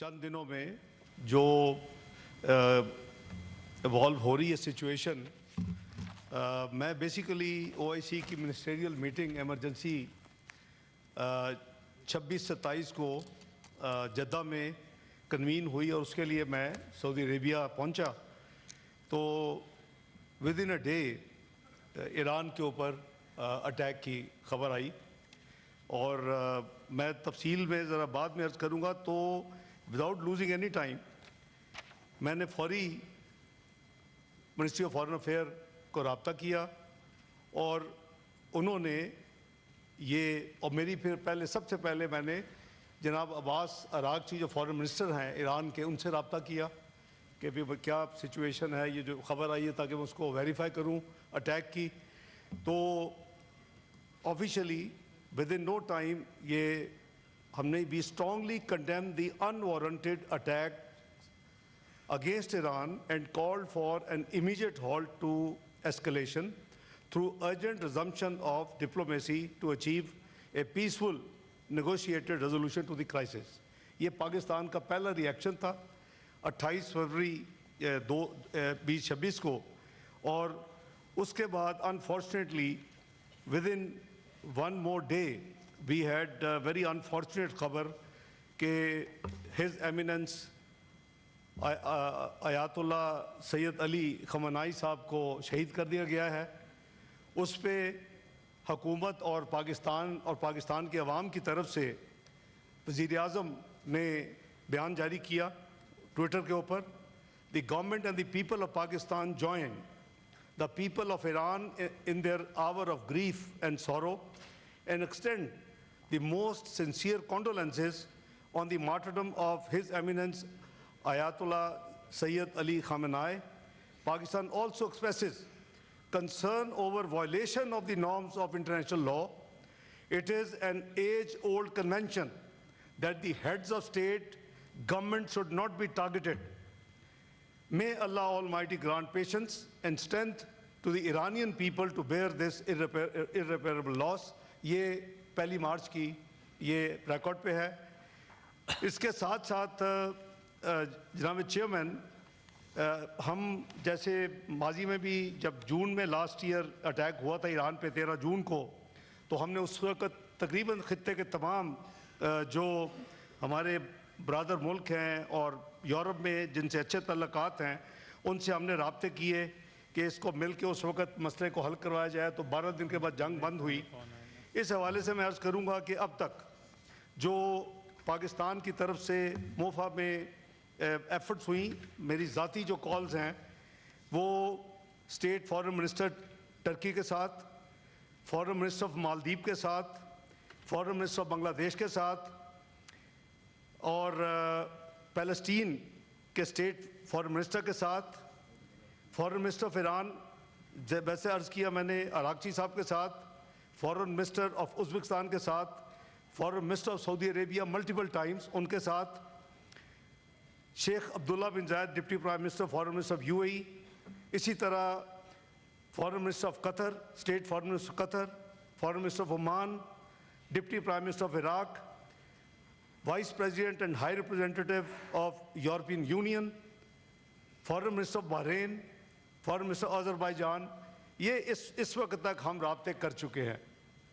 چند دنوں میں جو ایوالو ہو رہی ہے سچویشن، میں بیسیکلی او آئی سی کی منسٹریل میٹنگ ایمرجنسی 26-27 کو جدہ میں کنوین ہوئی اور اس کے لیے میں سعودی عربیہ پہنچا تو with in a day Iran کے اوپر اٹیک کی خبر آئی اور میں تفصیل میں ذرا بعد میں عرض کروں گا. تو وداؤٹ لوزنگ اینی ٹائم میں نے فوری منسٹری آف فارن افیئر کو رابطہ کیا اور انہوں نے یہ اور میری پھر پہلے سب سے پہلے میں نے جناب عباس عراقچی جو فارن منسٹر ہیں ایران کے ان سے رابطہ کیا کہ کیا سچویشن ہے، یہ جو خبر آئی ہے تاکہ میں اس کو ویریفائی کروں اٹیک کی. تو officially with in no time یہ ہم نے بھی strongly condemn the unwarranted attack against Iran and called for an immediate halt to escalation through urgent resumption of diplomacy to achieve a peaceful negotiated resolution to the crisis. یہ پاکستان کا پہلا reaction تھا 28 فروری 2026 کو، اور اس کے بعد unfortunately within one more day we had a very unfortunate خبر کہ His Eminence آیات اللہ سید علی خامنائی صاحب کو شہید کر دیا گیا ہے. اس پہ حکومت اور پاکستان کے عوام کی طرف سے وزیر اعظم نے بیان جاری کیا ٹویٹر کے اوپر. The government and the people of Pakistan join the people of Iran in their hour of grief and sorrow and extend the most sincere condolences on the martyrdom of his eminence Ayatollah Sayyid Ali Khamenei. Pakistan also expresses concern over violation of the norms of international law. It is an age-old convention that the heads of state government should not be targeted. May Allah Almighty grant patience and strength to the Iranian people to bear this irreparable loss. یہ 1 مارچ کی یہ record پہ ہے. اس کے ساتھ ساتھ جناب chairman, ہم جیسے ماضی میں بھی جب جون میں لاسٹ ایئر اٹیک ہوا تھا ایران پہ 13 جون کو، تو ہم نے اس وقت تقریباً خطے کے تمام جو ہمارے برادر ملک ہیں اور یورپ میں جن سے اچھے تعلقات ہیں ان سے ہم نے رابطے کیے کہ اس کو مل کے اس وقت مسئلے کو حل کروایا جائے. تو 12 دن کے بعد جنگ بند ہوئی. اس حوالے سے میں عرض کروں گا کہ اب تک جو پاکستان کی طرف سے موفا میں ایفرٹس ہوئیں، میری ذاتی جو کالز ہیں وہ اسٹیٹ فارن منسٹر ٹرکی کے ساتھ، فارن منسٹر آف مالدیپ کے ساتھ، فارن منسٹر آف بنگلہ دیش کے ساتھ اور پیلسٹین کے اسٹیٹ فارن منسٹر کے ساتھ، فارن منسٹر آف ایران ویسے عرض کیا میں نے عراقچی صاحب کے ساتھ، فارن منسٹر آف ازبکستان کے ساتھ، foreign minister of Saudi Arabia multiple times ان کے ساتھ، Sheikh Abdullah bin Zayed deputy prime minister foreign minister of U A E, اسی طرح foreign minister of Qatar, state foreign minister Qatar, foreign minister of Oman, deputy prime minister of Iraq, vice president and high representative of European Union, foreign minister of Bahrain, foreign minister Azerbaijan. یہ اس وقت تک ہم رابطے کر چکے ہیں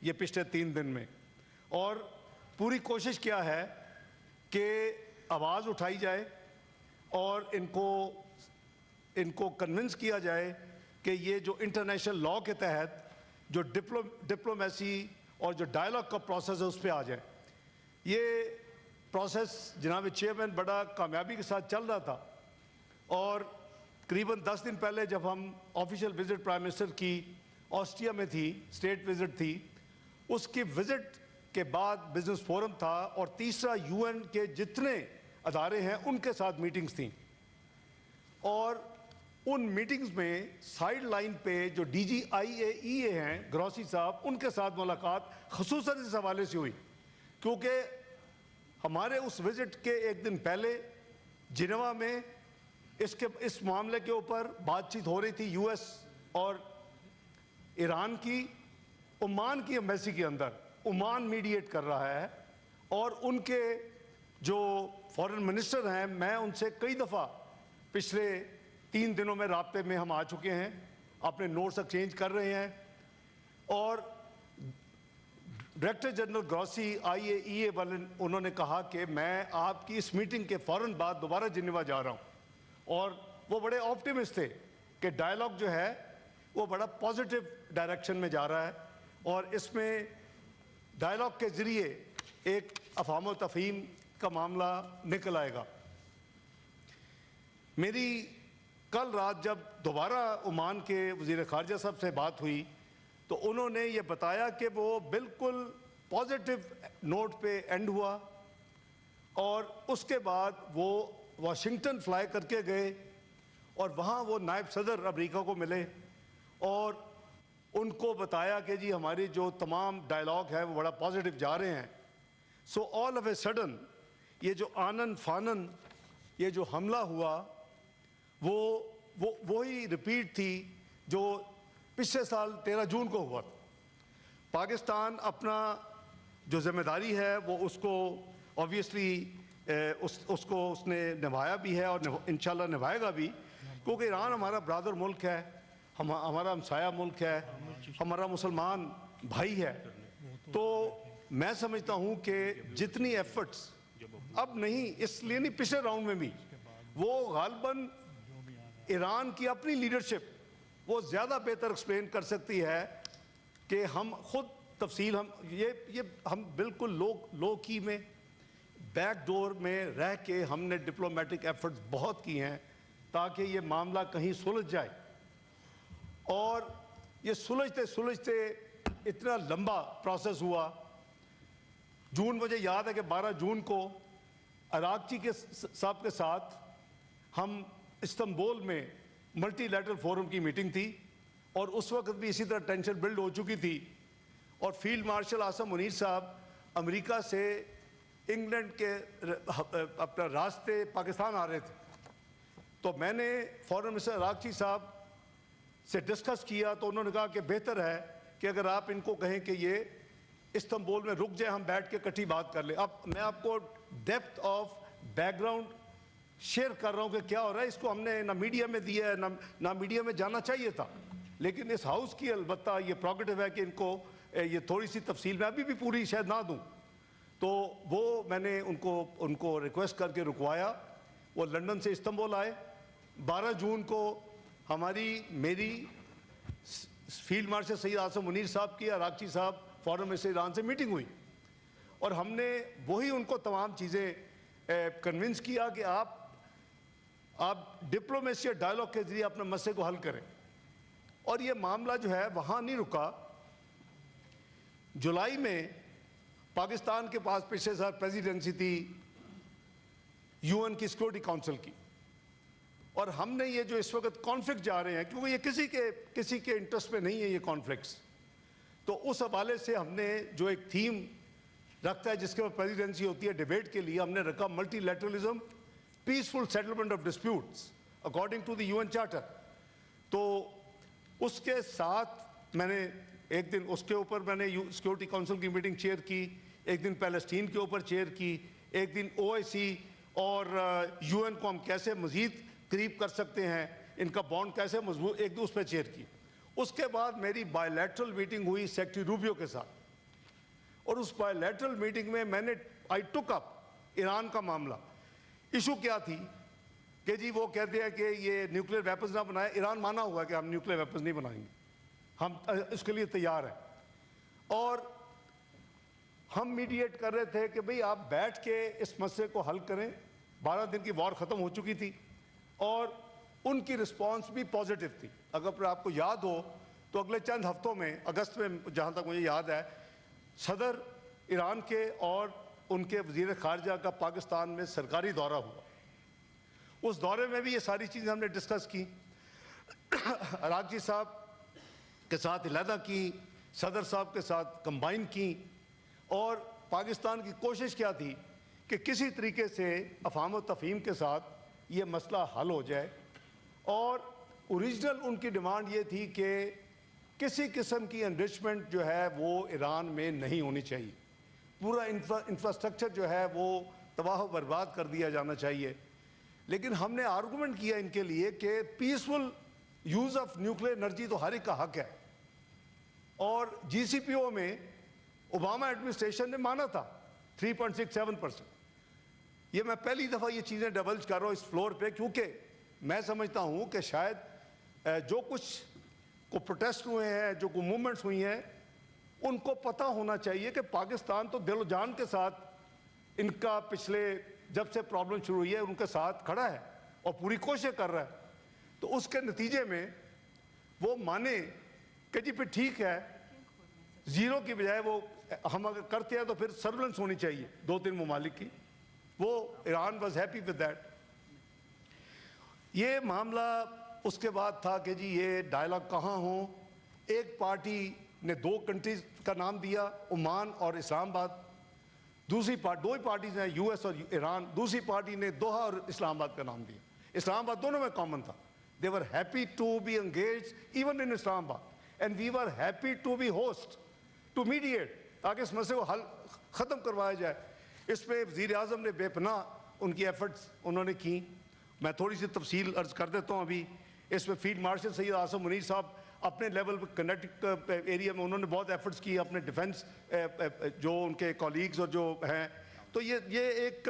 یہ پچھلے 3 دن میں، اور پوری کوشش کیا ہے کہ آواز اٹھائی جائے اور ان کو کنونس کیا جائے کہ یہ جو انٹرنیشنل لاء کے تحت جو ڈپلومیسی اور جو ڈائلاگ کا پروسیس ہے اس پہ آ جائے. یہ پروسیس جناب چیئرمین بڑا کامیابی کے ساتھ چل رہا تھا، اور قریباً 10 دن پہلے جب ہم آفیشیل وزٹ پرائم منسٹر کی آسٹریا میں تھی، اسٹیٹ وزٹ تھی، اس کی وزٹ کے بعد بزنس فورم تھا اور تیسرا یو این کے جتنے ادارے ہیں ان کے ساتھ میٹنگز تھیں، اور ان میٹنگز میں سائیڈ لائن پہ جو ڈی جی آئی اے ای اے ہیں گروسی صاحب، ان کے ساتھ ملاقات خصوصاً اس حوالے سے ہوئی کیونکہ ہمارے اس وزٹ کے 1 دن پہلے جنیوا میں اس معاملے کے اوپر بات چیت ہو رہی تھی یو ایس اور ایران کی. عمان کی ایمبیسی کے اندر عمان میڈیٹ کر رہا ہے اور ان کے جو فارن منسٹر ہیں میں ان سے کئی دفعہ پچھلے 3 دنوں میں رابطے میں ہم آ چکے ہیں, اپنے نوٹس ایکسچینج کر رہے ہیں. اور ڈائریکٹر جنرل گروسی IAEA والے انہوں نے کہا کہ میں آپ کی اس میٹنگ کے فوراً بعد دوبارہ جنیوا جا رہا ہوں, اور وہ بڑے آپٹیمسٹ تھے کہ ڈائلاگ جو ہے وہ بڑا پازیٹیو ڈائریکشن میں جا رہا ہے, اور اس میں ڈائلاگ کے ذریعے ایک افہام و تفہیم کا معاملہ نکل آئے گا. میری کل رات جب دوبارہ عمان کے وزیر خارجہ صاحب سے بات ہوئی تو انہوں نے یہ بتایا کہ وہ بالکل پازیٹیو نوٹ پہ اینڈ ہوا, اور اس کے بعد وہ واشنگٹن فلائی کر کے گئے اور وہاں وہ نائب صدر امریکہ کو ملے اور ان کو بتایا کہ جی ہماری جو تمام ڈائلاگ ہے وہ بڑا پازیٹیو جا رہے ہیں. سو آل آف اے سڈن یہ جو آنن فانن یہ جو حملہ ہوا وہی ریپیٹ تھی جو پچھلے سال 13 جون کو ہوا. پاکستان اپنا جو ذمہ داری ہے وہ اس کو آبویسلی اس نے نبھایا بھی ہے اور انشاءاللہ نبھائے گا بھی, کیونکہ ایران ہمارا برادر ملک ہے, ہمارا ہمسایہ ملک ہے, ہمارا مسلمان بھائی ہے. تو میں سمجھتا ہوں کہ جتنی ایفرٹس اب نہیں, اس لیے نہیں پچھلے راؤنڈ میں بھی وہ غالباً ایران کی اپنی لیڈرشپ وہ زیادہ بہتر ایکسپلین کر سکتی ہے کہ ہم خود تفصیل ہم بالکل لو کی میں بیک ڈور میں رہ کے ہم نے ڈپلومیٹک ایفرٹس بہت کی ہیں تاکہ یہ معاملہ کہیں سلجھ جائے. اور یہ سلجھتے اتنا لمبا پروسیس ہوا. جون مجھے یاد ہے کہ 12 جون کو عراقچی کے صاحب کے ساتھ ہم استنبول میں ملٹی لیٹرل فورم کی میٹنگ تھی, اور اس وقت بھی اسی طرح ٹینشن بلڈ ہو چکی تھی, اور فیلڈ مارشل عاصم منیر صاحب امریکہ سے انگلینڈ کے اپنا راستے پاکستان آ رہے تھے. تو میں نے فارن منسٹر عراقچی صاحب سے ڈسکس کیا تو انہوں نے کہا کہ بہتر ہے کہ اگر آپ ان کو کہیں کہ یہ استنبول میں رک جائیں, ہم بیٹھ کے اکٹھی بات کر لیں. اب میں آپ کو depth of back ground share کر رہا ہوں کہ کیا ہو رہا ہے. اس کو ہم نے نہ میڈیا میں دیا ہے, نہ میڈیا میں جانا چاہیے تھا, لیکن اس ہاؤس کی البتہ یہ پروگیٹو ہے کہ ان کو یہ تھوڑی سی تفصیل میں ابھی بھی پوری شاید نہ دوں. تو وہ میں نے ان کو ریکویسٹ کر کے رکوایا. وہ لندن سے استنبول آئے. 12 جون کو میری فیلڈ مارشل سید عاصم منیر صاحب کی عراقچی صاحب فارن منسٹر ایران سے میٹنگ ہوئی, اور ہم نے وہی ان کو تمام چیزیں کنونس کیا کہ آپ ڈپلومیسی اور ڈائلاگ کے ذریعے اپنے مسئلے کو حل کریں. اور یہ معاملہ جو ہے وہاں نہیں رکا. جولائی میں پاکستان کے پاس پچھلے سال پریزیڈنسی تھی UN کی سیکورٹی کونسل کی, اور ہم نے یہ جو اس وقت کانفلکٹ جا رہے ہیں, کیونکہ یہ کسی کے انٹرسٹ میں نہیں ہے یہ کانفلکٹس, تو اس حوالے سے ہم نے جو ایک تھیم رکھتا ہے جس کے بعد پریزیڈنسی ہوتی ہے ڈیبیٹ کے لیے, ہم نے رکھا multilateralism peaceful settlement of disputes according to the UN charter. تو اس کے ساتھ میں نے ایک دن اس کے اوپر میں نے سیکورٹی کونسل کی میٹنگ چیئر کی, ایک دن پیلسٹین کے اوپر چیئر کی, ایک دن OIC اور UN کو ہم کیسے مزید قریب کر سکتے ہیں, ان کا بانڈ کیسے مضبوط, ایک دن اس پہ چیئر کی. اس کے بعد میری بائی لیٹرل میٹنگ ہوئی سیکریٹری روبیو کے ساتھ, اور اس بائی لیٹرل میٹنگ میں نے آئی ٹک اپ ایران کا معاملہ. ایشو کیا تھی کہ جی وہ کہتے ہیں کہ یہ نیوکلیر ویپنز نہ بنائے. ایران مانا ہوا ہے کہ ہم نیوکلیر ویپنز نہیں بنائیں گے, ہم اس کے لیے تیار ہیں. اور ہم میڈیٹ کر رہے تھے کہ بھئی آپ بیٹھ کے اس مسئلے کو حل کریں. 12 دن کی وار ختم ہو چکی تھی, اور ان کی رسپانس بھی پازیٹیو تھی. اگر آپ کو یاد ہو تو اگلے چند ہفتوں میں اگست میں جہاں تک مجھے یاد ہے صدر ایران کے اور ان کے وزیر خارجہ کا پاکستان میں سرکاری دورہ ہوا. اس دورے میں بھی یہ ساری چیزیں ہم نے ڈسکس کی, عراقچی صاحب کے ساتھ علیحدہ کی, صدر صاحب کے ساتھ کمبائن کی, اور پاکستان کی کوشش کیا تھی کہ کسی طریقے سے افہام و تفہیم کے ساتھ یہ مسئلہ حل ہو جائے. اور اوریجنل ان کی ڈیمانڈ یہ تھی کہ کسی قسم کی انرچمنٹ جو ہے وہ ایران میں نہیں ہونی چاہیے. پورا انفراسٹرکچر جو ہے وہ تباہ و برباد کر دیا جانا چاہیے. لیکن ہم نے آرگومنٹ کیا ان کے لیے کہ peaceful use of nuclear energy تو ہر ایک کا حق ہے, اور جی سی پی او میں اوباما ایڈمنسٹریشن نے مانا تھا 3.67%. یہ میں پہلی دفعہ یہ چیزیں ڈبلج کر رہا ہوں اس فلور پہ, کیونکہ میں سمجھتا ہوں کہ شاید جو کچھ کو پروٹیسٹ ہوئے ہیں, جو کو موومنٹس ہوئی ہیں, ان کو پتہ ہونا چاہیے کہ پاکستان تو دل و جان کے ساتھ ان کا پچھلے جب سے پرابلم شروع ہوئی ہے ان کے ساتھ کھڑا ہے اور پوری کوشش کر رہا ہے. تو اس کے نتیجے میں وہ مانے کہ جی پھر ٹھیک ہے, زیرو کی بجائے وہ ہم اگر کرتے ہیں تو پھر سرولنس ہونی چاہیے 2-3 ممالک کی. وہ Iran was happy with that. یہ معاملہ اس کے بعد تھا کہ جی یہ ڈائلاگ کہاں ہوں. ایک پارٹی نے 2 کنٹریز کا نام دیا, عمان اور اسلام آباد. دوسری دو ہی پارٹیز ہیں, یو ایس اور ایران. دوسری پارٹی نے دوحہ اور اسلام آباد کا نام دیا. اسلام آباد دونوں میں کامن تھا. They were happy to be engaged even in Islamabad, and we were happy to be host, to mediate, تاکہ اس مسئلے کو حل ختم کروایا جائے. اس پہ وزیر اعظم نے بے پناہ ان کی ایفرٹس انہوں نے کی. میں تھوڑی سی تفصیل عرض کر دیتا ہوں. ابھی اس پہ فیلڈ مارشل سید آصم منیر صاحب اپنے لیول پہ کنیکٹک ایریا میں انہوں نے بہت ایفرٹس کی, اپنے ڈیفنس جو ان کے کولیگز اور جو ہیں. تو یہ ایک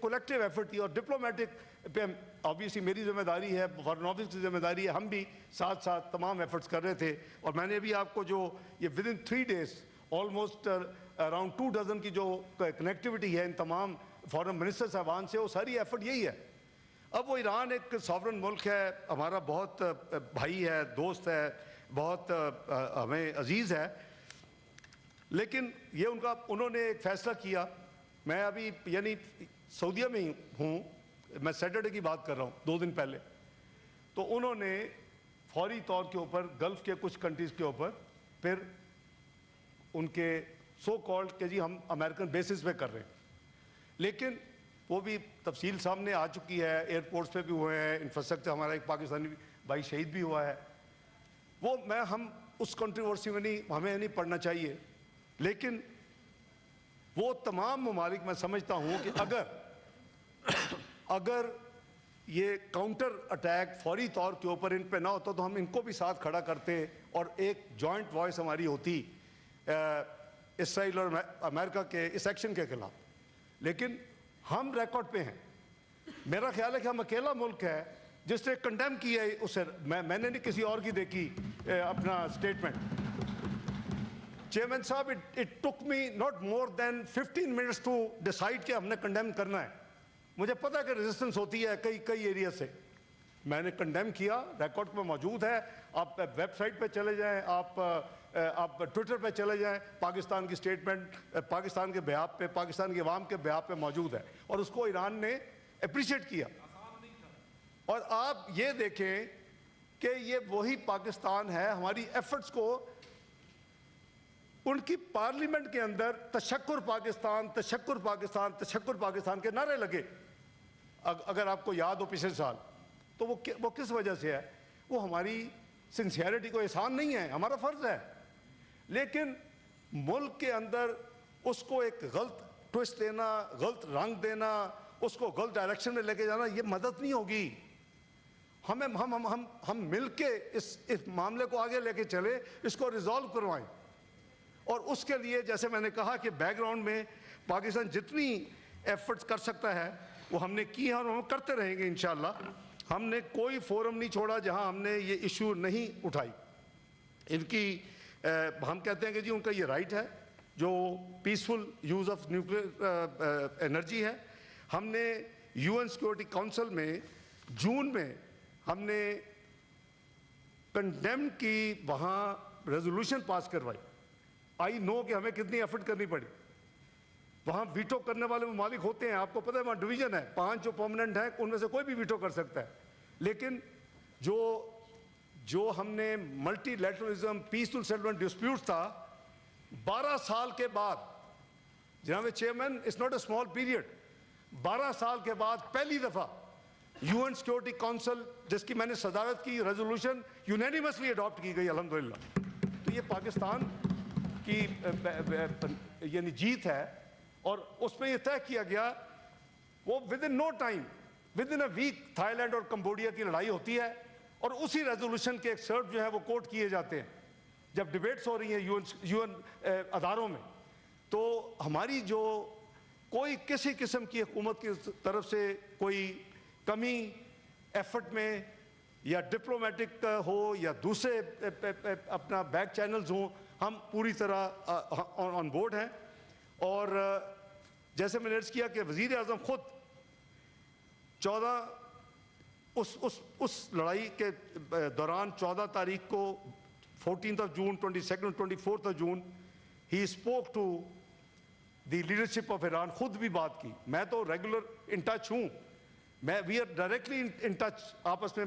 کولیکٹیو ایفرٹ تھی, اور ڈپلومیٹک پہ آبویسلی میری ذمہ داری ہے, فارن آفس کی ذمہ داری ہے. ہم بھی ساتھ ساتھ تمام ایفرٹس کر رہے تھے. اور میں نے ابھی آپ کو جو یہ ودن 3 days آلموسٹ اراؤنڈ 2 dozen کی جو کنیکٹیوٹی ہے ان تمام فارن منسٹر صاحبان سے, وہ ساری ایفرٹ یہی ہے. اب وہ ایران ایک ساورن ملک ہے, ہمارا بہت بھائی ہے, دوست ہے, بہت ہمیں عزیز ہے. لیکن یہ انہوں نے ایک فیصلہ کیا. میں ابھی یعنی سعودیہ میں ہی ہوں, میں سیٹرڈے کی بات کر رہا ہوں, 2 دن پہلے. تو انہوں نے فوری طور کے اوپر گلف کے کچھ کنٹریز کے اوپر پھر ان کے سو کالڈ کہ جی ہم امریکن بیسس پہ کر رہے ہیں. لیکن وہ بھی تفصیل سامنے آ چکی ہے, ایئرپورٹس پہ بھی ہوئے ہیں, انفراسٹرکچر ہمارا ایک پاکستانی بھائی شہید بھی ہوا ہے. وہ ہم اس کنٹروورسی میں ہمیں نہیں پڑھنا چاہیے. لیکن وہ تمام ممالک میں سمجھتا ہوں کہ اگر یہ کاؤنٹر اٹیک فوری طور کے اوپر ان پہ نہ ہوتا تو ہم ان کو بھی ساتھ کھڑا کرتے اور ایک جوائنٹ وائس ہماری ہوتی اسرائیل اور امریکہ کے اس ایکشن کے خلاف. لیکن ہم ریکارڈ پہ ہیں. میرا خیال ہے کہ ہم اکیلا ملک ہے جس نے کنڈیم کیا ہے اسے. میں نے نہیں کسی اور کی دیکھی اپنا اسٹیٹمنٹ. چیئرمین صاحب, it took me not more than 15 minutes to decide کہ ہم نے کنڈیم کرنا ہے. مجھے پتا ہے کہ ریزسٹنس ہوتی ہے کئی ایریا سے. میں نے کنڈیم کیا, ریکارڈ پہ موجود ہے. آپ ویب سائٹ پہ چلے جائیں, آپ ٹویٹر پہ چلے جائیں, پاکستان کی اسٹیٹمنٹ پاکستان کے بیاپ پہ, پاکستان کے عوام کے بیاپ پہ موجود ہے, اور اس کو ایران نے اپریشیٹ کیا. اور آپ یہ دیکھیں کہ یہ وہی پاکستان ہے. ہماری ایفرٹس کو ان کی پارلیمنٹ کے اندر تشکر پاکستان, تشکر پاکستان, تشکر پاکستان کے نعرے لگے, اگر آپ کو یاد ہو پچھلے سال. تو وہ کس وجہ سے ہے؟ وہ ہماری سنسیئرٹی کو احسان نہیں ہے, ہمارا فرض ہے. لیکن ملک کے اندر اس کو ایک غلط ٹوسٹ دینا, غلط رنگ دینا, اس کو غلط ڈائریکشن میں لے کے جانا, یہ مدد نہیں ہوگی. ہم مل کے اس معاملے کو آگے لے کے چلے, اس کو ریزالو کروائیں. اور اس کے لیے جیسے میں نے کہا کہ بیک گراؤنڈ میں پاکستان جتنی ایفرٹس کر سکتا ہے وہ ہم نے کی ہے, اور ہم کرتے رہیں گے انشاءاللہ. ہم نے کوئی فورم نہیں چھوڑا جہاں ہم نے یہ ایشو نہیں اٹھائی. ان کی ہم کہتے ہیں کہ جی ان کا یہ رائٹ ہے جو peaceful use of nuclear energy ہے. ہم نے یو این سیکورٹی کونسل میں جون میں ہم نے کنڈیم کی وہاں ریزولوشن پاس کروائی. آئی نو کہ ہمیں کتنی ایفرٹ کرنی پڑی. وہاں ویٹو کرنے والے ممالک ہوتے ہیں, آپ کو پتہ ہے وہاں ڈویژن ہے, 5 جو پرماننٹ ہیں ان میں سے کوئی بھی ویٹو کر سکتا ہے. لیکن جو ہم نے multilateralism, peaceful settlement disputes تھا, 12 سال کے بعد, جناب chairman, it's not a small period, 12 سال کے بعد پہلی دفعہ یو این سیکورٹی کونسل جس کی میں نے صدارت کی, ریزولوشن یونینیمسلی اڈاپٹ کی گئی الحمدللہ. تو یہ پاکستان کی یعنی جیت ہے. اور اس میں یہ طے کیا گیا وہ with in no time within a week Thailand اور کمبوڈیا کی لڑائی ہوتی ہے اور اسی ریزولوشن کے ایکسرپٹ جو ہے وہ کوٹ کیے جاتے ہیں جب ڈیبیٹس ہو رہی ہیں یو این اداروں میں. تو ہماری جو کوئی کسی قسم کی حکومت کی طرف سے کوئی کمی ایفرٹ میں یا ڈپلومیٹک ہو یا دوسرے اپنا بیک چینلز ہوں, ہم پوری طرح آن بورڈ ہیں. اور جیسے میں نے عرض کیا کہ وزیر اعظم خود 14 اس لڑائی کے دوران 14 تاریخ کو 14th of June, 22nd, 24th of June, he spoke to the leadership of Iran. خود بھی بات کی. میں تو ریگولر ان ٹچ ہوں, we are directly in touch آپس میں,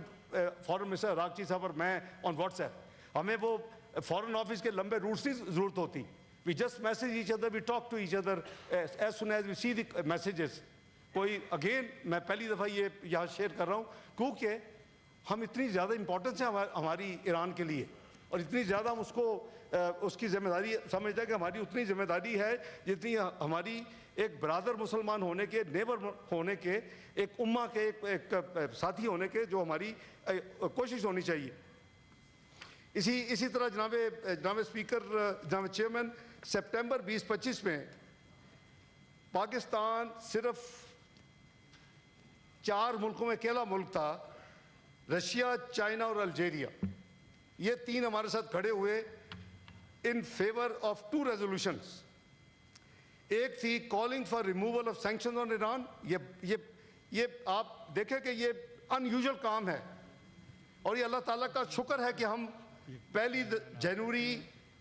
فارن منسٹر عراقچی صاحب اور میں آن واٹس ایپ. ہمیں وہ فارن آفس کے لمبے روٹس نہیں ضرورت ہوتی. We just message each other, we talk to each other as soon as we see the messages. کوئی اگین میں پہلی دفعہ یہ یہاں شیئر کر رہا ہوں کیونکہ ہم اتنی زیادہ امپورٹنس ہے ہماری ایران کے لیے, اور اتنی زیادہ ہم اس کی ذمہ داری سمجھتے ہیں کہ ہماری اتنی ذمہ داری ہے جتنی ہماری ایک برادر مسلمان ہونے کے, نیبر ہونے کے, ایک امہ کے, ایک ساتھی ہونے کے, جو ہماری کوشش ہونی چاہیے. اسی طرح جناب اسپیکر, جناب چیئرمین, سپٹمبر 2025 میں پاکستان صرف 4 ملکوں میں اکیلا ملک تھا, رشیا, چائنا اور الجیریا. یہ 3 ہمارے ساتھ کھڑے ہوئے ان فیور آف 2 ریزولوشنز. ایک تھی calling for removal of sanction on Iran. یہ آپ دیکھیں کہ یہ ان یوزول کام ہے, اور یہ اللہ تعالیٰ کا شکر ہے کہ ہم 1 جنوری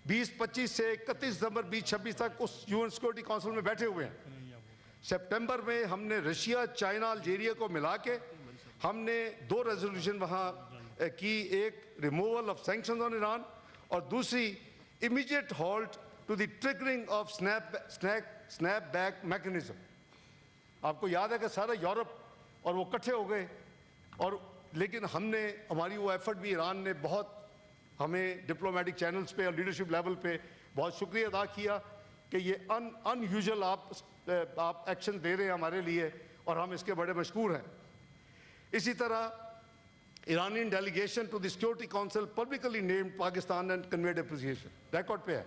2025 سے 31 دسمبر 2026 تک اس UN سیکورٹی کونسل میں بیٹھے ہوئے ہیں. سپٹمبر میں ہم نے رشیا, چائنا, الجیریا کو ملا کے ہم نے 2 ریزولوشن وہاں کی, ایک removal of sanction on Iran اور دوسری immediate halt to the triggering of snapback mechanism. آپ کو یاد ہے کہ سارا یورپ اور وہ اکٹھے ہو گئے, اور لیکن ہم نے, ہماری وہ ایفرٹ بھی ایران نے بہت ہمیں ڈپلومیٹک چینلز پہ اور لیڈرشپ لیول پہ بہت شکریہ ادا کیا کہ یہ ان یوزول آپ ایکشن دے رہے ہیں ہمارے لیے, اور ہم اس کے بڑے مشکور ہیں. اسی طرح Iranian delegation to the Security Council publicly named Pakistan and conveyed appreciation. Record پہ ہے,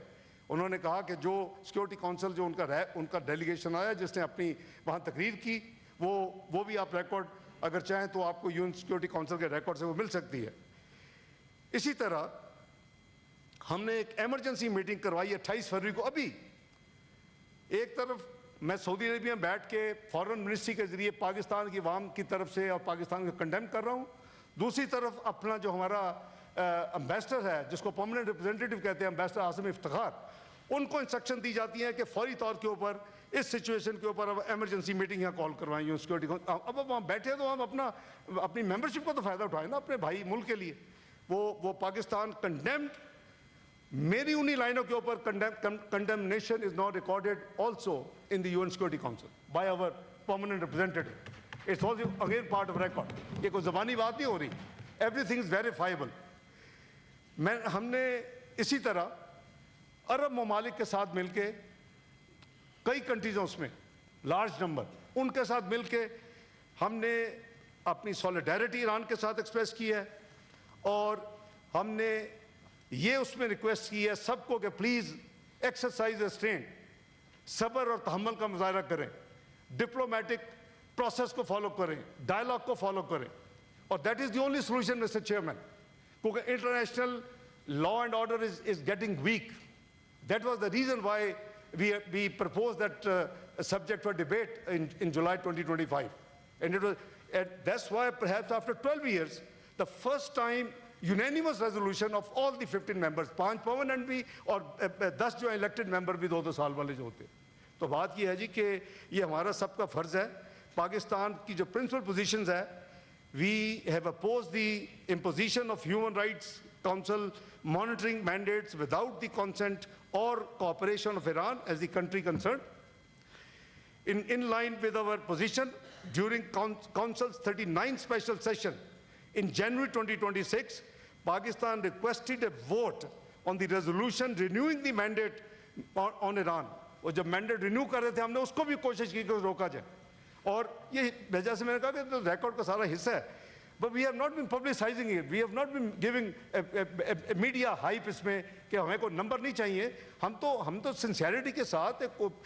انہوں نے کہا کہ جو سیکورٹی کونسل جو ان کا ڈیلیگیشن آیا جس نے اپنی وہاں تقریر کی, وہ بھی آپ ریکارڈ اگر چاہیں تو آپ کو UN سیکورٹی کونسل کے ریکارڈ سے وہ مل سکتی ہے. اسی طرح ہم نے ایک ایمرجنسی میٹنگ کروائی 28 فروری کو. ابھی ایک طرف میں سعودی عربیہ میں بیٹھ کے فارن منسٹری کے ذریعے پاکستان کی عوام کی طرف سے اور پاکستان کو کنڈیم کر رہا ہوں, دوسری طرف اپنا جو ہمارا امبیسڈر ہے جس کو پرماننٹ ریپرزینٹیٹو کہتے ہیں, امبیسڈر عاصم افتخار, ان کو انسٹرکشن دی جاتی ہیں کہ فوری طور کے اوپر اس سچویشن کے اوپر اب ایمرجنسی میٹنگ یہاں کال کروائیں UN سیکورٹی. اب وہاں بیٹھے تو ہم اپنی ممبرشپ کو تو فائدہ اٹھائیں نا اپنے بھائی ملک کے لیے. وہ پاکستان کنڈیمڈ, میری انہی لائنوں کے اوپر condemnation is not recorded also in the UN security council by our permanent representative. It's also again part of record. یہ کوئی زبانی بات نہیں ہو رہی, ایوری تھنگ از ویریفائبل. ہم نے اسی طرح عرب ممالک کے ساتھ مل کے, کئی کنٹریز ہیں اس میں لارج نمبر, ان کے ساتھ مل کے ہم نے اپنی سولیڈیرٹی ایران کے ساتھ ایکسپریس کی ہے, اور ہم نے یہ اس میں ریکویسٹ کی ہے سب کو کہ پلیز ایکسرسائز ریسٹرین, صبر اور تحمل کا مظاہرہ کریں, ڈپلومیٹک پروسیس کو فالو کریں, ڈائلاگ کو فالو کریں, اور that is the only solution mister chairman, کیونکہ international law and order is getting weak. That was the reason why we proposed that subject for debate in July 2025, and that's why perhaps after 12 years the first time unanimous resolution of all the 15 members, 5 permanent بھی اور 10 جو elected member بھی 2 سال والے جو ہوتے. تو بات یہ ہے جی کہ یہ ہمارا سب کا فرض ہے. پاکستان کی جو پرنسپل پوزیشنز ہے, we have opposed the imposition of Human Rights Council monitoring mandates without the consent or cooperation of Iran as the country concerned. In line with our position, during Council's 39th special session in January 2026, Pakistan requested a vote on the resolution renewing the mandate on Iran. اور جب mandate renew کر رہے تھے ہم نے اس کو بھی کوشش کی کہ روکا جائے, اور یہ جیسے میں نے کہا کہ ریکارڈ کا سارا حصہ ہے. But we have not been publicizing it. We have not been giving a media hype اس میں کہ ہمیں کوئی نمبر نہیں چاہیے. ہم تو سنسیئرٹی کے ساتھ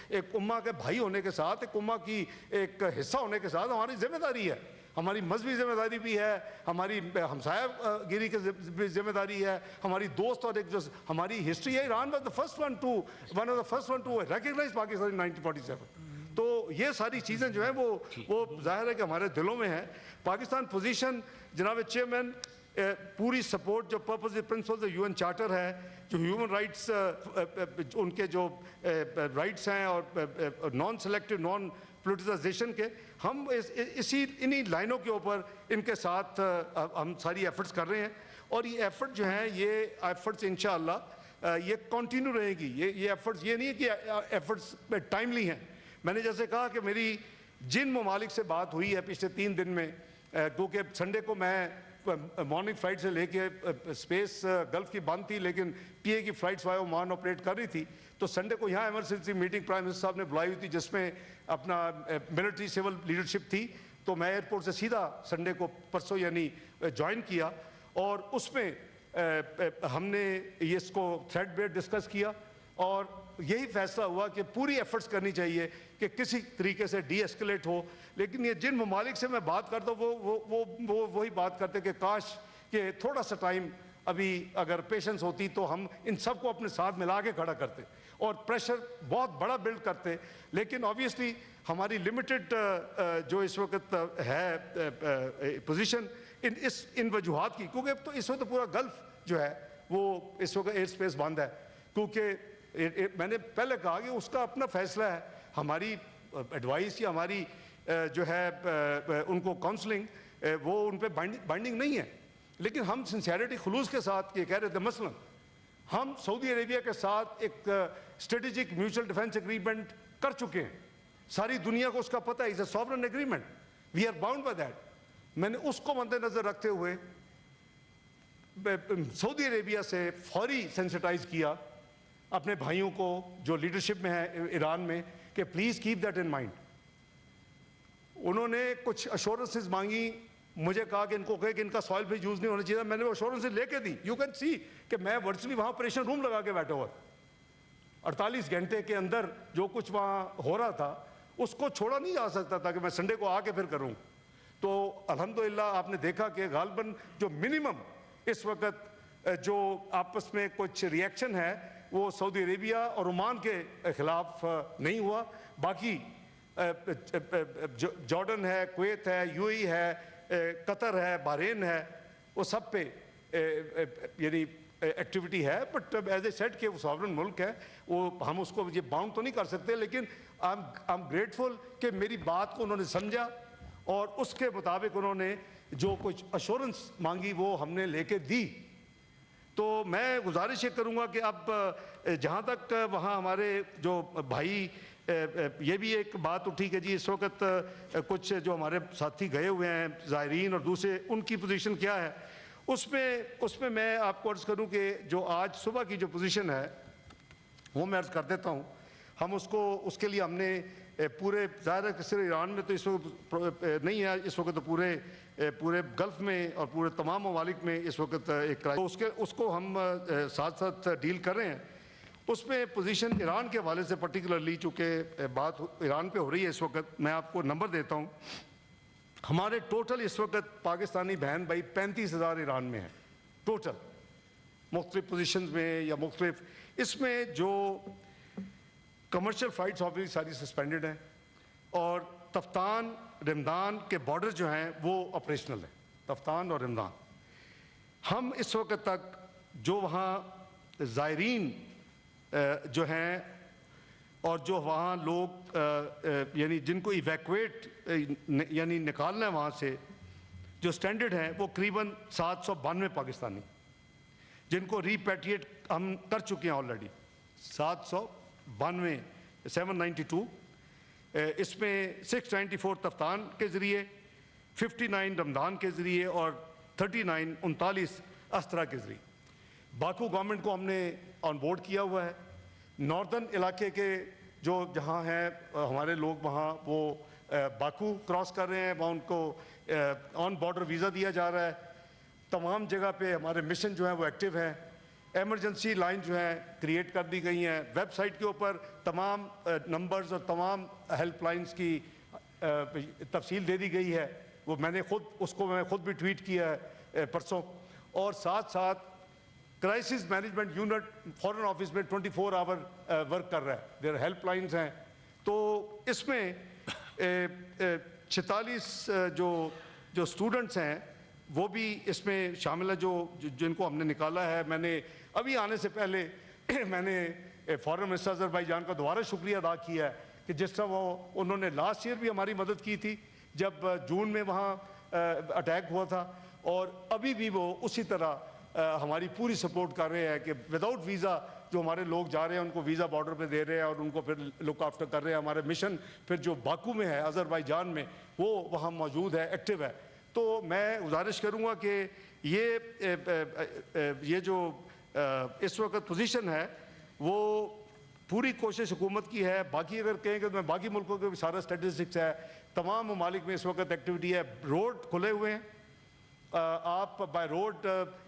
ایک امہ کے بھائی ہونے کے ساتھ, ایک امہ کی ایک حصہ ہونے کے ساتھ ہماری ذمہ داری ہے. ہماری مذہبی ذمہ داری بھی ہے, ہماری ہمسایہ گیری کی ذمہ داری ہے, ہماری دوست, اور ایک جو ہماری ہسٹری ہے. Iran was one of the first one to recognise Pakistan in 1947. تو یہ ساری چیزیں جو ہیں وہ ظاہر ہے کہ ہمارے دلوں میں ہیں. پاکستان پوزیشن جناب چیئرمین, پوری سپورٹ جو purpose principle U N charter ہے, جو ہیومن رائٹس ان کے جو رائٹس ہیں اور نان سلیکٹو نان پولیٹیسائزیشن کے, ہم انہی لائنوں کے اوپر ان کے ساتھ ہم ساری ایفرٹس کر رہے ہیں. اور یہ ایفرٹ جو ہیں یہ ایفرٹس انشاءاللہ یہ کنٹینیو رہے گی. یہ ایفرٹس یہ نہیں ہے کہ ایفرٹس ٹائملی ہیں. میں نے جیسے کہا کہ میری جن ممالک سے بات ہوئی ہے پچھلے 3 دن میں, کیونکہ سنڈے کو میں مارننگ فلائٹ سے لے کے اسپیس گلف کی بند تھی, لیکن پی اے کی فلائٹس وائے عمان آپریٹ کر رہی تھی, تو سنڈے کو یہاں ایمرجنسی میٹنگ پرائم منسٹر صاحب نے بلائی ہوئی تھی جس میں اپنا ملٹری سول لیڈرشپ تھی. تو میں ایئرپورٹ سے سیدھا سنڈے کو پرسوں یعنی جوائن کیا, اور اس میں ہم نے اس کو تھریڈ بیئر ڈسکس کیا, اور یہی فیصلہ ہوا کہ پوری ایفرٹس کرنی چاہیے کہ کسی طریقے سے ڈی ایسکلیٹ ہو. لیکن یہ جن ممالک سے میں بات کرتا ہوں وہ وہی بات کرتے کہ کاش کہ تھوڑا سا ٹائم ابھی اگر پیشنس ہوتی تو ہم ان سب کو اپنے ساتھ ملا کے کھڑا کرتے اور پریشر بہت بڑا بلڈ کرتے. لیکن آبویسلی ہماری لمیٹڈ جو اس وقت ہے پوزیشن ان وجوہات کی, کیونکہ اب تو اس وقت پورا گلف جو ہے وہ اس وقت ایئر اسپیس بند ہے, کیونکہ میں نے پہلے کہا کہ اس کا اپنا فیصلہ ہے. ہماری ایڈوائس یا ہماری جو ہے ان کو کاؤنسلنگ وہ ان پہ بائنڈنگ نہیں ہے. لیکن ہم سنسیئرٹی خلوص کے ساتھ یہ کہہ رہے تھے, مثلا ہم سعودی عربیہ کے ساتھ ایک اسٹریٹجک میوچل ڈیفینس ایگریمنٹ کر چکے ہیں. ساری دنیا کو اس کا پتہ ہے, it's a sovereign agreement, we are bound by that. میں نے اس کو مد نظر رکھتے ہوئے سعودی عربیہ سے فوری سینسٹائز کیا اپنے بھائیوں کو جو لیڈرشپ میں ہے ایران میں کہ please keep that in mind. انہوں نے کچھ ایشورنسز مانگی, مجھے کہا کہ ان کو کہے کہ ان کا سوائل بھی یوز نہیں ہونا چاہیے. میں نے وہ ایشورنسز لے کے دی. یو کین سی کہ میں ورچولی وہاں آپریشن روم لگا کے بیٹھا ہوا, 48 گھنٹے کے اندر جو کچھ وہاں ہو رہا تھا اس کو چھوڑا نہیں جا سکتا تھا کہ میں سنڈے کو آ کے پھر کروں. تو الحمدللہ آپ نے دیکھا کہ غالباً جو منیمم اس وقت جو آپس میں کچھ ریئیکشن ہے وہ سعودی عربیہ اور عمان کے خلاف نہیں ہوا. باقی جارڈن ہے, کویت ہے, یو اے ای ہے, قطر ہے, بحرین ہے, وہ سب پہ یعنی ایکٹیویٹی ہے. بٹ ایز اے سیٹ کہ وہ ساورن ملک ہے, وہ ہم اس کو یہ باؤنڈ تو نہیں کر سکتے. لیکن آئی ایم گریٹفل کہ میری بات کو انہوں نے سمجھا اور اس کے مطابق انہوں نے جو کچھ ایشورنس مانگی وہ ہم نے لے کے دی. تو میں گزارش یہ کروں گا کہ اب جہاں تک وہاں ہمارے جو بھائی, یہ بھی ایک بات اٹھی کہ جی اس وقت کچھ جو ہمارے ساتھی گئے ہوئے ہیں زائرین اور دوسرے, ان کی پوزیشن کیا ہے. اس میں میں آپ کو عرض کروں کہ جو آج صبح کی جو پوزیشن ہے وہ میں عرض کر دیتا ہوں. ہم اس کے لیے ہم نے پورے, ظاہر ہے کہ صرف ایران میں تو اس وقت نہیں ہے, اس وقت تو پورے گلف میں اور پورے تمام ممالک میں اس وقت ایک اس کو ہم ساتھ ساتھ ڈیل کر رہے ہیں. اس میں پوزیشن ایران کے حوالے سے پرٹیکولرلی, چونکہ بات ایران پہ ہو رہی ہے اس وقت, میں آپ کو نمبر دیتا ہوں. ہمارے ٹوٹل اس وقت پاکستانی بہن بھائی 35,000 ایران میں ہیں ٹوٹل, مختلف پوزیشنز میں یا مختلف. اس میں جو کمرشل فلائٹس آبویسلی ساری سسپینڈڈ ہیں, اور تفتان رمضان کے بارڈر جو ہیں وہ آپریشنل ہیں, تفتان اور رمضان. ہم اس وقت تک جو وہاں زائرین جو ہیں اور جو وہاں لوگ یعنی جن کو ایویکویٹ یعنی نکالنا ہے وہاں سے, جو سٹینڈرڈ ہیں وہ قریباً 792 پاکستانی, جن کو ریپیٹریٹ ہم کر چکے ہیں آلریڈی 792. اس میں 694 تفتان کے ذریعے, 59 رمضان کے ذریعے اور 39 استرا کے ذریعے. باکو گورنمنٹ کو ہم نے آن بورڈ کیا ہوا ہے. ناردن علاقے کے جو جہاں ہیں ہمارے لوگ وہاں وہ باکو کراس کر رہے ہیں وہاں ان کو آن بارڈر ویزا دیا جا رہا ہے. تمام جگہ پہ ہمارے مشن جو ہیں وہ ایکٹیو ہیں. ایمرجنسی لائن جو ہیں کریٹ کر دی گئی ہیں. ویب سائٹ کے اوپر تمام نمبرز اور تمام ہیلپ لائنز کی تفصیل دے دی گئی ہے. وہ میں نے خود بھی ٹویٹ کیا ہے پرسوں. اور ساتھ ساتھ crisis management unit foreign office میں 24 آور ورک کر رہا ہے. دیر ہیلپ لائنز ہیں. تو اس میں 46 جو اسٹوڈنٹس ہیں وہ بھی اس میں شامل ہے جن کو ہم نے نکالا ہے. میں نے ابھی آنے سے پہلے میں نے فارن منسٹر آذربائیجان کا دوبارہ شکریہ ادا کیا ہے کہ جس طرح انہوں نے لاسٹ ایئر بھی ہماری مدد کی تھی جب جون میں وہاں اٹیک ہوا تھا, اور ابھی بھی وہ اسی طرح ہماری پوری سپورٹ کر رہے ہیں کہ وداؤٹ ویزا جو ہمارے لوگ جا رہے ہیں ان کو ویزا بارڈر پہ دے رہے ہیں اور ان کو پھر لک آفٹر کر رہے ہیں. ہمارے مشن پھر جو باکو میں ہے آذربائیجان میں وہ وہاں موجود ہے, ایکٹیو ہے. تو میں گزارش کروں گا کہ یہ جو اس وقت پوزیشن ہے وہ پوری کوشش حکومت کی ہے. باقی اگر کہیں کہ میں باقی ملکوں کے بھی سارا اسٹیٹسٹکس ہے, تمام ممالک میں اس وقت ایکٹیویٹی ہے. روڈ کھلے ہوئے ہیں, آپ بائی روڈ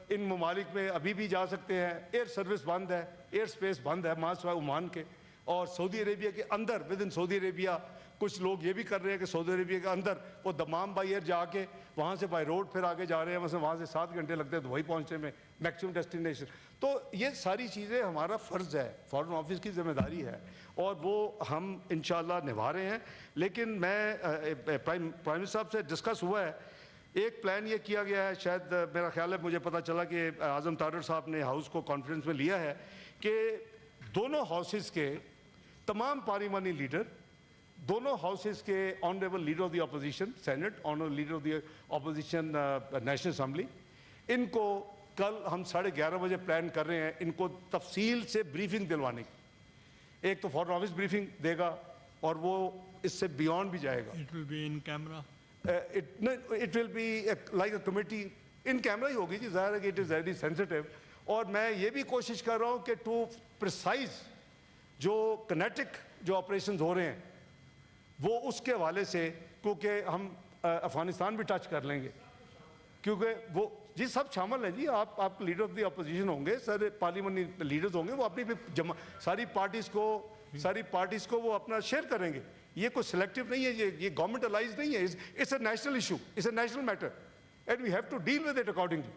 ان ممالک میں ابھی بھی جا سکتے ہیں. ایئر سروس بند ہے, ایئر سپیس بند ہے ماں سوائے عمان کے. اور سعودی عربیہ کے اندر ود ان سعودی عربیہ کچھ لوگ یہ بھی کر رہے ہیں کہ سعودی عربیہ کے اندر وہ دمام بائی ایئر جا کے وہاں سے بائی روڈ پھر آگے جا رہے ہیں. مثلا وہاں سے 7 گھنٹے لگتے ہیں دبئی پہنچنے میں میکسیمم ڈیسٹینیشن. تو یہ ساری چیزیں ہمارا فرض ہے, فارن آفس کی ذمہ داری ہے, اور وہ ہم انشاءاللہ نبھا رہے ہیں. لیکن میں پرائم منسٹر صاحب سے ڈسکس ہوا ہے, ایک پلان یہ کیا گیا ہے, شاید میرا خیال ہے مجھے پتہ چلا کہ اعظم طارر صاحب نے ہاؤس کو کانفرنس میں لیا ہے کہ دونوں ہاؤسز کے تمام پارلیمانی لیڈر, دونوں ہاؤسز کے honourable leader of the opposition senate, honourable leader of the opposition national assembly, ان کو کل ہم 11:30 بجے پلان کر رہے ہیں ان کو تفصیل سے بریفنگ دلوانے کی. ایک تو فارن آفس بریفنگ دے گا اور وہ اس سے بیونڈ بھی جائے گا. It will be in camera. It will be like a committee in camera ہی ہوگی جی, ظاہر ہے کہ it is very sensitive. اور میں یہ بھی کوشش کر رہا ہوں کہ ٹو پریسائز جو کنیٹک جو آپریشنز ہو رہے ہیں وہ اس کے حوالے سے, کیونکہ ہم افغانستان بھی ٹچ کر لیں گے, کیونکہ وہ جی سب شامل ہیں جی. آپ لیڈر آف دی اپوزیشن ہوں گے, سارے پارلیمنٹ لیڈرز ہوں گے, وہ اپنی بھی ساری پارٹیز کو وہ اپنا شیئر کریں گے. یہ کوئی سلیکٹیو نہیں ہے, یہ گورنمنٹ الائز نہیں ہے. It's a national issue, it's a national matter and we have to deal with it accordingly.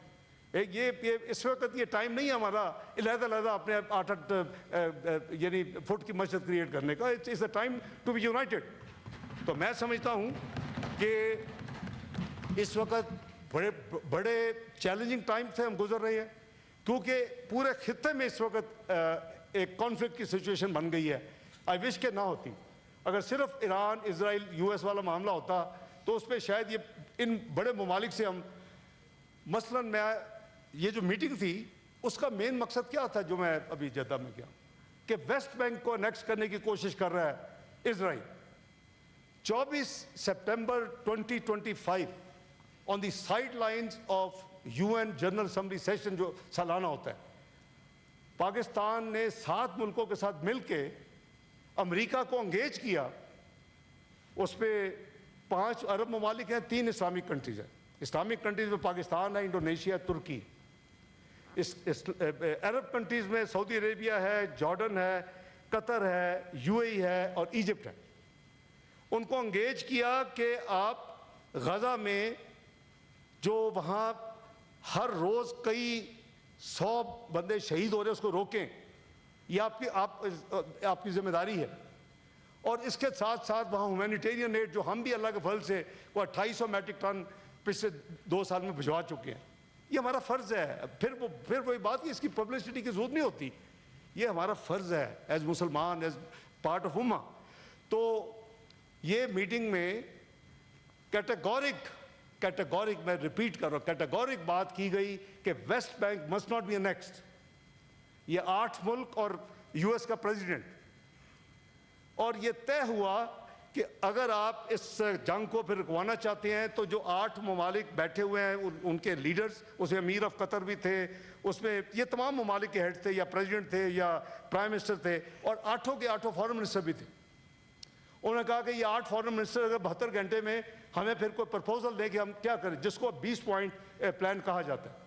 یہ اس وقت یہ ٹائم نہیں ہے ہمارا علیحدہ اپنے 8 یعنی فٹ کی مسجد کریٹ کرنے کا. It's a time to be united. تو میں سمجھتا ہوں کہ اس وقت بڑے چیلنجنگ ٹائم سے ہم گزر رہے ہیں, کیونکہ پورے خطے میں اس وقت ایک کانفلکٹ کی سچویشن بن گئی ہے. آئی وش کہ نہ ہوتی. اگر صرف ایران اسرائیل یو ایس والا معاملہ ہوتا تو اس پہ شاید یہ ان بڑے ممالک سے ہم, مثلاً میں یہ جو میٹنگ تھی اس کا مین مقصد کیا تھا جو میں ابھی جدہ میں کیا, کہ ویسٹ بینک کو انیکس کرنے کی کوشش کر رہا ہے اسرائیل. 24 September 2025 on the side lines of UN general assembly session جو سالانہ ہوتا ہے, پاکستان نے 7 ملکوں کے ساتھ مل کے امریکہ کو انگیج کیا. اس پہ 5 عرب ممالک ہیں, 3 اسلامک کنٹریز ہیں. اسلامک کنٹریز میں پاکستان ہے, انڈونیشیا, ترکی. عرب کنٹریز میں سعودی عربیہ ہے, جارڈن ہے, قطر ہے, UAE ہے اور ایجپٹ ہے. ان کو انگیج کیا کہ آپ غزہ میں جو وہاں ہر روز کئی 100 بندے شہید ہو رہے ہیں اس کو روکیں. یہ آپ کی ذمہ داری ہے. اور اس کے ساتھ ساتھ وہاں ہیومینیٹیرین ایڈ جو ہم بھی اللہ کے فضل سے وہ 2800 میٹرک ٹن پچھلے 2 سال میں بھجوا چکے ہیں. یہ ہمارا فرض ہے. پھر وہی بات کہ اس کی پبلسٹی کی ضرورت نہیں ہوتی. یہ ہمارا فرض ہے ایز مسلمان, ایز پارٹ آف امہ. تو یہ میٹنگ میں کیٹیگورک میں ریپیٹ کر رہا ہوں, کیٹیگورک بات کی گئی کہ West Bank must not be annexed. یہ 8 ملک اور US کا پریزیڈنٹ, اور یہ طے ہوا کہ اگر آپ اس جنگ کو پھر رکوانا چاہتے ہیں تو جو 8 ممالک بیٹھے ہوئے ہیں ان کے لیڈرز, اس میں امیر آف قطر بھی تھے, اس میں یہ تمام ممالک کے ہیڈ تھے یا پریزیڈنٹ تھے یا پرائم منسٹر تھے, اور 8 کے 8 فارن منسٹر بھی تھے. انہوں نے کہا کہ یہ 8 فارن منسٹر اگر 72 گھنٹے میں ہمیں پھر کوئی پرپوزل دیں کہ ہم کیا کریں، جس کو 20 پوائنٹ پلان کہا جاتا ہے،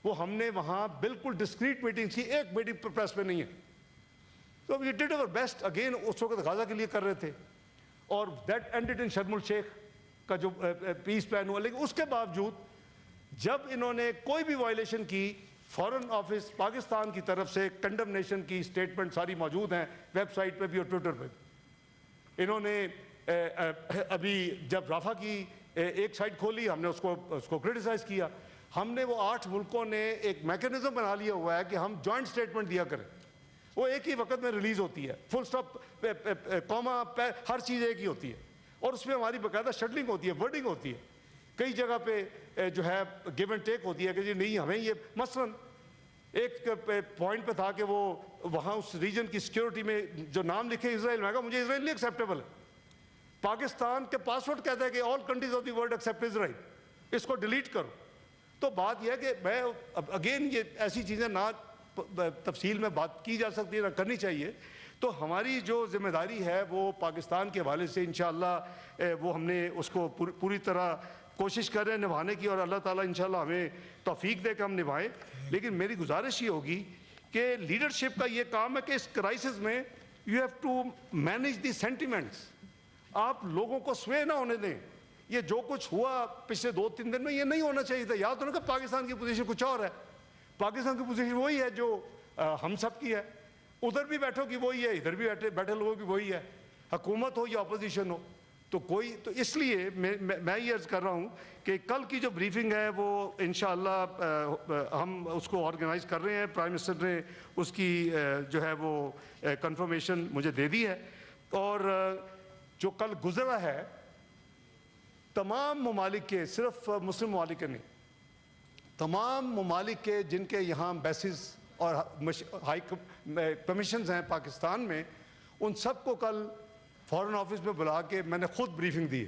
وہ ہم نے وہاں بالکل ڈسکریٹ میٹنگ کی، ایک میٹنگ پریس میں نہیں ہے. تو we did our best. Again اس وقت غزہ کے لیے کر رہے تھے، اور دیٹ اینڈڈ ان شرم الشیخ کا جو پیس پلان ہوا. لیکن اس کے باوجود جب انہوں نے کوئی بھی وائلیشن کی، فارن آفس پاکستان کی طرف سے کنڈمنیشن کی اسٹیٹمنٹ ساری موجود ہیں ویب سائٹ پہ بھی اور ٹویٹر پہ بھی. انہوں نے ابھی جب رافع کی ایک سائٹ کھولی، ہم نے اس کو کرٹیسائز کیا. ہم نے وہ 8 ملکوں نے ایک میکینزم بنا لیا ہوا ہے کہ ہم جوائنٹ اسٹیٹمنٹ دیا کریں، وہ ایک ہی وقت میں ریلیز ہوتی ہے، فل سٹاپ کوما ہر چیز ایک ہی ہوتی ہے، اور اس میں ہماری باقاعدہ شٹلنگ ہوتی ہے، ورڈنگ ہوتی ہے. کئی جگہ پہ جو ہے گیو اینڈ ٹیک ہوتی ہے کہ جی نہیں ہمیں یہ، مثلاً ایک پوائنٹ پہ تھا کہ وہ وہاں اس ریجن کی سیکیورٹی میں جو نام لکھے اسرائیل، میں کہا مجھے اسرائیل نہیں ایکسیپٹیبل ہے. پاکستان کے پاسورڈ کہتا ہے کہ all countries of the world except Israel, اس کو ڈیلیٹ کرو. تو بات یہ ہے کہ میں اگین یہ ایسی چیزیں نہ تفصیل میں بات کی جا سکتی ہے، نہ کرنی چاہیے. تو ہماری جو ذمہ داری ہے وہ پاکستان کے حوالے سے انشاءاللہ وہ ہم نے اس کو پوری طرح کوشش کر رہے ہیں نبھانے کی، اور اللہ تعالیٰ انشاءاللہ ہمیں توفیق دے کہ ہم نبھائیں. لیکن میری گزارش یہ ہوگی کہ لیڈرشپ کا یہ کام ہے کہ اس کرائسس میں you have to manage the sentiments. آپ لوگوں کو سوے نہ ہونے دیں. یہ جو کچھ ہوا پچھلے 2-3 دن میں یہ نہیں ہونا چاہیے تھا. یاد تو نہ کہ پاکستان کی پوزیشن کچھ اور ہے، پاکستان کی پوزیشن وہی ہے جو ہم سب کی ہے. ادھر بھی بیٹھو کی وہی ہے، ادھر بھی بیٹھے لوگوں کی وہی ہے، حکومت ہو یا اپوزیشن ہو. تو اس لیے میں یہ عرض کر رہا ہوں کہ کل کی جو بریفنگ ہے وہ انشاءاللہ ہم اس کو آرگنائز کر رہے ہیں. پرائم منسٹر نے اس کی جو ہے وہ کنفرمیشن مجھے دے دی ہے. اور جو کل گزرا ہے تمام ممالک کے، صرف مسلم ممالک کے نہیں، تمام ممالک کے جن کے یہاں بیسز اور ہائی کمیشنز ہیں پاکستان میں، ان سب کو کل فارن آفس میں بلا کے میں نے خود بریفنگ دی ہے.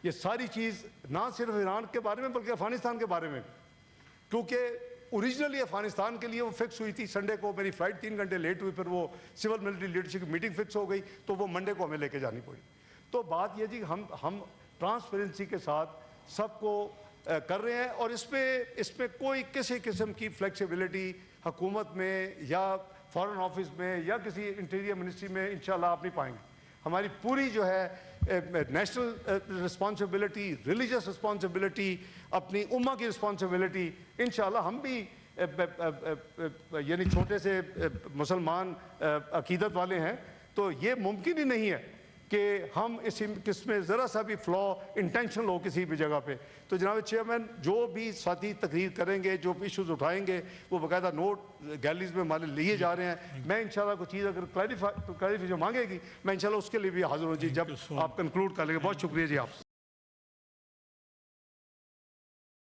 یہ ساری چیز نہ صرف ایران کے بارے میں بلکہ افغانستان کے بارے میں بھی، کیونکہ اوریجنلی افغانستان کے لیے وہ فکس ہوئی تھی. سنڈے کو میری فلائٹ 3 گھنٹے لیٹ ہوئی، پھر وہ سول ملٹری لیڈرشپ کی میٹنگ فکس ہو گئی، تو وہ منڈے کو ہمیں لے کے جانی پڑی. تو بات یہ جی ہم ٹرانسپیرنسی کے ساتھ سب کو کر رہے ہیں، اور اس پہ کوئی کسی قسم کی فلیکسیبلٹی حکومت میں یا فارن آفس میں یا کسی انٹیریئر منسٹری میں انشاءاللہ آپ نہیں پائیں گے. ہماری پوری جو ہے نیشنل رسپانسبلٹی، ریلیجس رسپانسبلٹی، اپنی امہ کی رسپانسبلٹی، انشاءاللہ ہم بھی یعنی چھوٹے سے مسلمان عقیدت والے ہیں، تو یہ ممکن ہی نہیں ہے کہ ہم اس میں ذرا سا بھی فلا انٹینشنل ہو کسی بھی جگہ پہ. تو جناب چیئرمین جو بھی ساتھی تقریر کریں گے، جو ایشوز اٹھائیں گے، وہ باقاعدہ نوٹ گیلریز میں ہمارے لیے جا رہے ہیں. میں انشاءاللہ کوئی چیز اگر کلیریفیشن مانگے گی، میں انشاءاللہ اس کے لیے بھی حاضر ہوں جی جب آپ کنکلوڈ کر لیں گے. بہت شکریہ جی آپ.